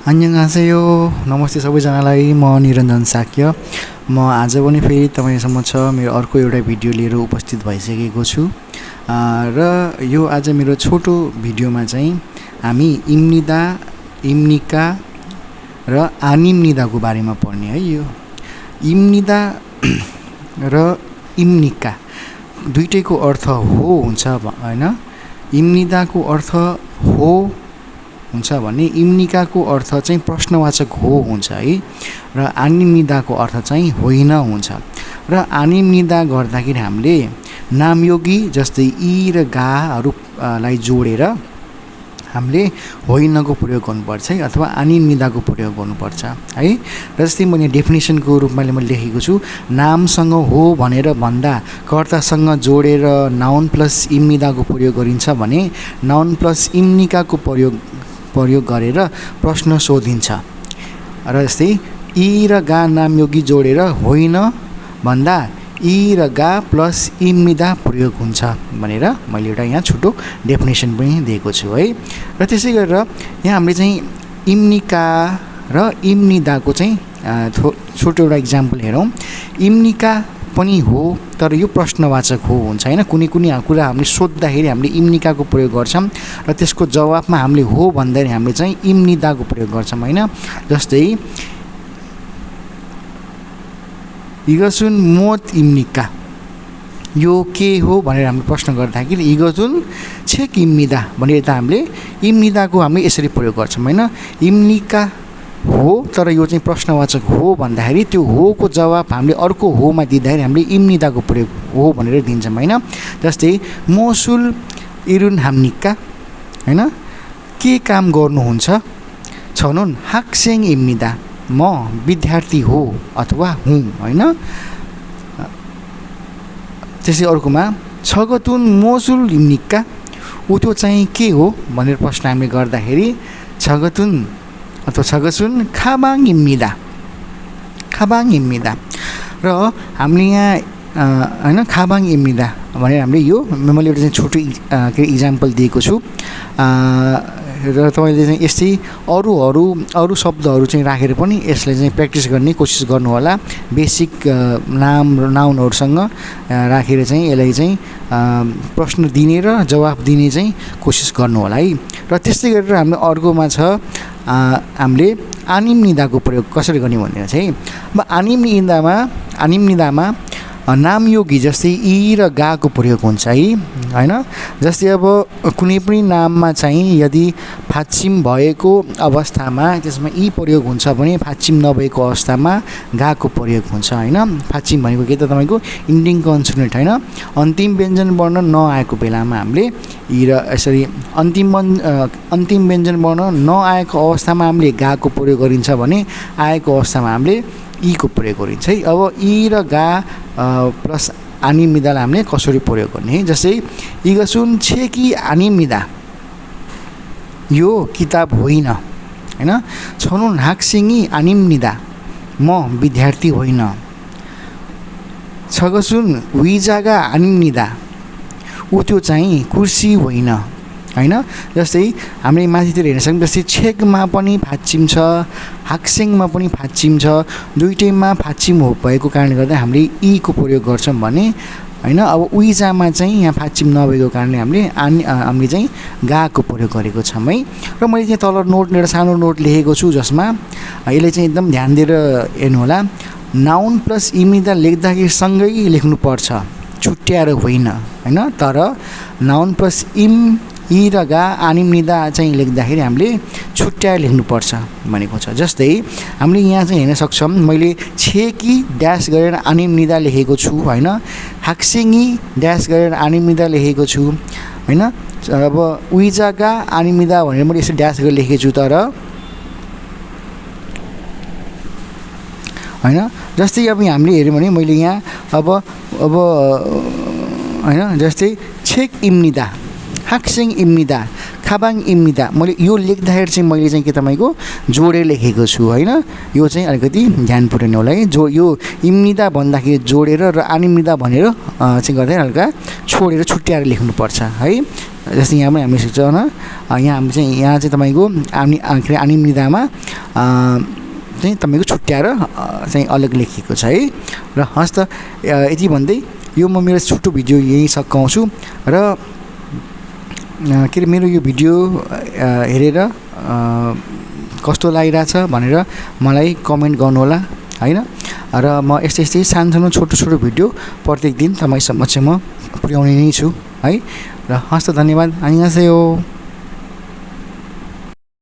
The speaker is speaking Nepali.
안녕하세요. नमस्ते सबैजनालाई। म निरञ्जन साक्य। म आज पनि फेरि तपाईहरुसम्म मेरो अर्को एउटा भिडियो लिएर उपस्थित भइसकेको छु। र यो आज मेरो छोटो भिडियोमा चाहिँ हामी इम्निदा, इम्निका र आनिम्निदाको बारेमा पढ्ने है। यो इम्निदा र इम्निका दुईटैको अर्थ हो हुन्छ हैन। इम्निदाको अर्थ हो हुन्छ भने इम्निकाको अर्थ चाहिँ प्रश्नवाचक हो हुन्छ है। र आनिम्निदाको अर्थ चाहिँ होइन हुन्छ। र आनिम्निदा गर्दाखेरि हामीले नामयोगी जस्तै इ र गाहरुलाई जोडेर हामीले होइनको प्रयोग गर्नुपर्छ है, अथवा आनिम्निदाको प्रयोग गर्नुपर्छ है। र जस्तै मैले डेफिनेसनको रूपमा मैले लेखेको छु, नामसँग हो भनेर भन्दा कर्तासँग जोडेर नाउन प्लस इम्निदाको प्रयोग गरिन्छ भने नाउन प्लस इम्निकाको प्रयोग गरेर प्रश्न सोधिन्छ। र जस्तै इ र गा नामयोगी जोडेर होइन भन्दा इ र गा प्लस इम्निदा प्रयोग हुन्छ भनेर मैले एउटा यहाँ छोटो डेफिनेसन पनि दिएको छु है। र त्यसै गरेर यहाँ हामीले चाहिँ इम्निका र इम्निदाको चाहिँ छोटो एउटा इक्जाम्पल हेरौँ। इम्निका पनि हो तर यो प्रश्नवाचक हो हुन्छ हैन। कुनै कुरा हामीले सोध्दाखेरि हामीले इम्निकाको प्रयोग गर्छौं र त्यसको जवाफमा हामीले हो भन्दाखेरि हामीले चाहिँ इम्निदाको प्रयोग गर्छौं हैन। जस्तै इगसुन मोत इम्निका, यो के हो भनेर हामीले प्रश्न गर्दाखेरि इगसुन छेक इम्निदा भनेर त हामीले इम्निदाको हामीले यसरी प्रयोग गर्छौं हैन। इम्निका हो तर यो चाहिँ प्रश्नवाचक हो भन्दाखेरि त्यो हो को जवाफ हामीले अर्को होमा दिँदाखेरि हामीले इम्निदाको प्रयोग हो भनेर दिन्छौं हैन। जस्तै मोसुल इरुन हाम्निका हैन, के काम गर्नुहुन्छ छनुन हाक्सेङ इम्निदा, म विद्यार्थी हो अथवा हुँ हैन। त्यसै अर्कोमा छगतुन मोसुल इम्निका, उ त्यो चाहिँ के हो भनेर प्रश्न हामीले गर्दाखेरि छगतुन अथवा छगसुन खाबाङ इम्निदा, खाबाङ इम्निदा। र हामीले यहाँ हैन खाबाङ इम्निदा भनेर हामीले यो मैले एउटा चाहिँ छोटो इक्जाम्पल दिएको छु। र तपाईले चाहिँ यस्तै अरू शब्दहरू चाहिँ राखेर पनि यसलाई चाहिँ प्र्याक्टिस गर्ने कोसिस गर्नु होला। बेसिक नाउनहरुसँग राखेर चाहिँ यसलाई चाहिँ प्रश्न दिने र जवाफ दिने चाहिँ कोसिस गर्नु होला है। र त्यस्तै गरेर हामीले अर्कोमा छ हामीले आनिम्निदाको प्रयोग कसरी गर्ने भनेर चाहिँ अब आनिम्निदामा नामयोगी जस्तै इ र गाको प्रयोग हुन्छ है हैन। जस्तै अब कुनै पनि नाममा चाहिँ यदि फाच्चिम भएको अवस्थामा त्यसमा इ प्रयोग हुन्छ भने फाच्चिम नभएको अवस्थामा गाको प्रयोग हुन्छ हैन। फाच्चिम भनेको के त तपाईको इन्डिङ कन्सोनेन्ट हैन। अन्तिम व्यञ्जन वर्ण नआएको बेलामा हामीले इ र यसरी अन्तिम व्यञ्जन वर्ण नआएको अवस्थामा हामीले गाको प्रयोग गरिन्छ भने आएको अवस्थामा हामीले इ को प्रयोग गरिन्छ है। अब इ र गा प्लस आनिम्निदालाई हामीले कसरी प्रयोग गर्ने। जस्तै इगसुन छेकी आनिम्निदा, यो किताब होइन हैन। छनुन हाक्सिङी आनिम्निदा, म विद्यार्थी होइन। छगसुन विजागा आनिम्निदा, उ त्यो चाहिँ कुर्सी होइन हैन। जस्तै हामीले माथितिर हेर्न सक्छौँ। जस्तै छेकमा पनि फाच्चिम छ, हाक्सेङमा पनि फाच्चिम छ, दुईटैमा फाच्चिम भएको कारणले गर्दा हामीले इ को प्रयोग गर्छौं भने हैन। अब उइजामा चाहिँ यहाँ फाच्चिम नभएको कारणले हामीले चाहिँ गाको प्रयोग गरेको छौं है। र मैले चाहिँ तल एउटा सानो नोट लेखेको छु जसमा यसले चाहिँ एकदम ध्यान दिएर हेर्नु होला। नाउन प्लस इम्निदा लेख्दाखेरि सँगै लेख्नुपर्छ, छुट्याएर होइन हैन। तर नाउन प्लस इ र गा आनिम्निदा चाहिँ लेख्दाखेरि हामीले छुट्याएर लेख्नुपर्छ भनेको छ। जस्तै हामीले यहाँ चाहिँ हेर्न सक्छौँ, मैले छेकी ड्यास गरेर आनिम्निदा लेखेको छु हैन। हाक्सेङी ड्यास गरेर आनिम्निदा लेखेको छु हैन। अब उइजागा आनिम्निदा भनेर मैले यसरी ड्यास गरेर लेखेको छु तर हैन। जस्तै अब हामीले हेर्यौँ भने मैले यहाँ अब हैन। जस्तै छेक इम्निदा, हाक्सेङ इम्निदा, खाबाङ इम्निदा, मैले यो लेख्दाखेरि चाहिँ मैले चाहिँ के तपाईको जोडेर लेखेको छु हैन। यो चाहिँ अलिकति ध्यान पुर्याउनु होला है। यो इम्निदा भन्दाखेरि जोडेर र आनिम्निदा भनेर चाहिँ गर्दै हल्का छोडेर छुट्याएर लेख्नुपर्छ है। जस्तै यहाँ पनि हामी सक्छौँ यहाँ हामी चाहिँ यहाँ चाहिँ तपाईको आनिम्निदामा चाहिँ तपाईँको छुट्याएर चाहिँ अलग लेखिएको छ है। र हस् त यति भन्दै यो म मेरो छोटो भिडियो यही सकाउँछु र के अरे मेरो यो भिडियो हेरेर कस्तो लागिरहेछ भनेर मलाई कमेन्ट गर्नुहोला हैन। र म यस्तै सानो छोटो भिडियो प्रत्येक दिन तपाईँ समक्ष म पुर्याउने नै छु है। र हस् त धन्यवाद। आनियासेयो।